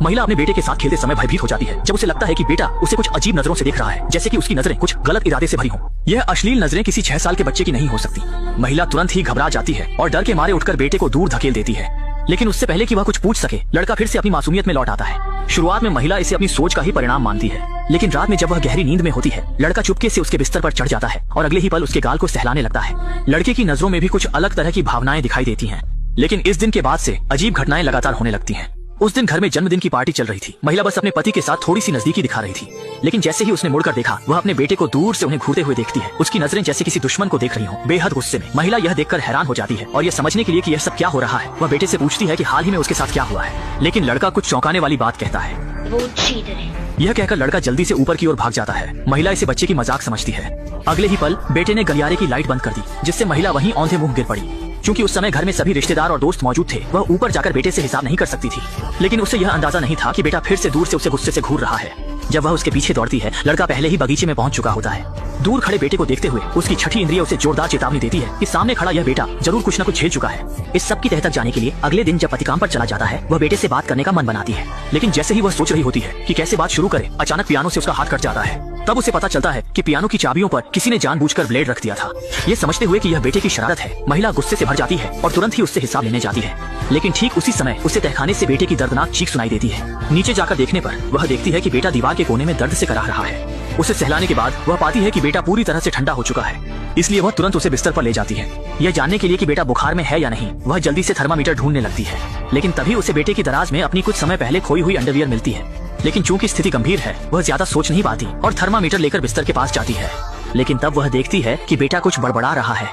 महिला अपने बेटे के साथ खेलते समय भयभीत हो जाती है जब उसे लगता है कि बेटा उसे कुछ अजीब नजरों से देख रहा है, जैसे कि उसकी नजरें कुछ गलत इरादे से भरी हों। यह अश्लील नजरें किसी 6 साल के बच्चे की नहीं हो सकती। महिला तुरंत ही घबरा जाती है और डर के मारे उठकर बेटे को दूर धकेल देती है। लेकिन उससे पहले कि वह कुछ पूछ सके, लड़का फिर से अपनी मासूमियत में लौट आता है। शुरुआत में महिला इसे अपनी सोच का ही परिणाम मानती है, लेकिन रात में जब वह गहरी नींद में होती है, लड़का चुपके से उसके बिस्तर पर चढ़ जाता है और अगले ही पल उसके गाल को सहलाने लगता है। लड़के की नजरों में भी कुछ अलग तरह की भावनाएं दिखाई देती हैं। लेकिन इस दिन के बाद से अजीब घटनाएं लगातार होने लगती हैं। उस दिन घर में जन्मदिन की पार्टी चल रही थी। महिला बस अपने पति के साथ थोड़ी सी नजदीकी दिखा रही थी, लेकिन जैसे ही उसने मुड़कर देखा, वह अपने बेटे को दूर से उन्हें घूरते हुए देखती है। उसकी नजरें जैसे किसी दुश्मन को देख रही हों, बेहद गुस्से में। महिला यह देखकर हैरान हो जाती है और यह समझने के लिए कि यह सब क्या हो रहा है, वह बेटे से पूछती है कि हाल ही में उसके साथ क्या हुआ है। लेकिन लड़का कुछ चौंकाने वाली बात कहता है। वो चीटर है। यह कहकर लड़का जल्दी से ऊपर की ओर भाग जाता है। महिला इसे बच्चे की मजाक समझती है। अगले ही पल बेटे ने गलियारे की लाइट बंद कर दी, जिससे महिला वहीं औंधे मुंह गिर पड़ी। क्योंकि उस समय घर में सभी रिश्तेदार और दोस्त मौजूद थे, वह ऊपर जाकर बेटे से हिसाब नहीं कर सकती थी। लेकिन उसे यह अंदाजा नहीं था कि बेटा फिर से दूर से उसे गुस्से से घूर रहा है। जब वह उसके पीछे दौड़ती है, लड़का पहले ही बगीचे में पहुंच चुका होता है। दूर खड़े बेटे को देखते हुए उसकी छठी इंद्रिय उसे जोरदार चेतावनी देती है कि सामने खड़ा यह बेटा जरूर कुछ न कुछ झेल चुका है। इस सब की तह तक जाने के लिए अगले दिन जब पति काम पर चला जाता है, वह बेटे से बात करने का मन बनाती है। लेकिन जैसे ही वह सोच रही होती है कि कैसे बात शुरू करे, अचानक पियानो से उसका हाथ कट जाता है। तब उसे पता चलता है कि पियानो की चाबियों पर किसी ने जानबूझकर ब्लेड रख दिया था। ये समझते हुए कि यह बेटे की शरारत है, महिला गुस्से से भर जाती है और तुरंत ही उससे हिसाब लेने जाती है। लेकिन ठीक उसी समय उसे तहखाने से बेटे की दर्दनाक चीख सुनाई देती है। नीचे जाकर देखने पर वह देखती है कि बेटा दीवार के कोने में दर्द से कराह रहा है। उसे सहलाने के बाद वह पाती है कि बेटा पूरी तरह से ठंडा हो चुका है, इसलिए वह तुरंत उसे बिस्तर पर ले जाती है। यह जानने के लिए कि बेटा बुखार में है या नहीं, वह जल्दी से थर्मामीटर ढूंढने लगती है। लेकिन तभी उसे बेटे की दराज में अपनी कुछ समय पहले खोई हुई अंडरवियर मिलती है। लेकिन चूंकि स्थिति गंभीर है, वह ज्यादा सोच नहीं पाती और थर्मामीटर लेकर बिस्तर के पास जाती है। लेकिन तब वह देखती है कि बेटा कुछ बड़बड़ा रहा है।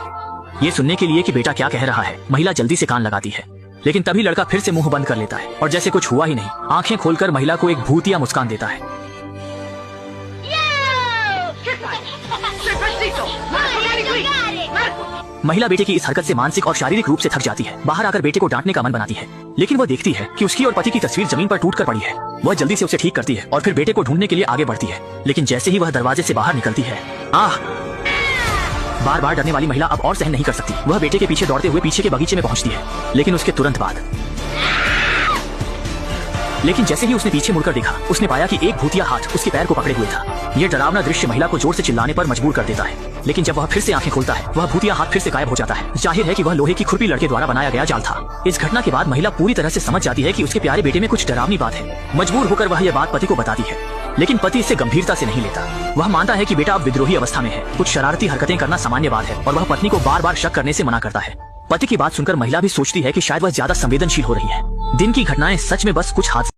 ये सुनने के लिए कि बेटा क्या कह रहा है, महिला जल्दी से कान लगाती है। लेकिन तभी लड़का फिर से मुंह बंद कर लेता है और जैसे कुछ हुआ ही नहीं, आंखें खोलकर महिला को एक भूतिया मुस्कान देता है। महिला बेटे की इस हरकत से मानसिक और शारीरिक रूप से थक जाती है। बाहर आकर बेटे को डांटने का मन बनाती है, लेकिन वह देखती है कि उसकी और पति की तस्वीर जमीन पर टूटकर पड़ी है। वह जल्दी से उसे ठीक करती है और फिर बेटे को ढूंढने के लिए आगे बढ़ती है। लेकिन जैसे ही वह दरवाजे से बाहर निकलती है, बार बार डरने वाली महिला अब और सहन नहीं कर सकती। वह बेटे के पीछे दौड़ते हुए पीछे के बगीचे में पहुंचती है। लेकिन उसके तुरंत बाद जैसे ही उसने पीछे मुड़कर देखा, उसने पाया कि एक भूतिया हाथ उसके पैर को पकड़े हुए था। यह डरावना दृश्य महिला को जोर से चिल्लाने पर मजबूर कर देता है। लेकिन जब वह फिर से आंखें खोलता है, वह भूतिया हाथ फिर से गायब हो जाता है। जाहिर है कि वह लोहे की खुरपी लड़के द्वारा बनाया गया जाल था। इस घटना के बाद महिला पूरी तरह से समझ जाती है कि उसके प्यारे बेटे में कुछ डरावनी बात है। मजबूर होकर वह यह बात पति को बताती है, लेकिन पति इसे गंभीरता से नहीं लेता। वह मानता है कि बेटा अब विद्रोही अवस्था में है, कुछ शरारती हरकतें करना सामान्य बात है और वह पत्नी को बार बार शक करने से मना करता है। पति की बात सुनकर महिला भी सोचती है कि शायद वह ज्यादा संवेदनशील हो रही है। दिन की घटनाएं सच में बस कुछ हादसे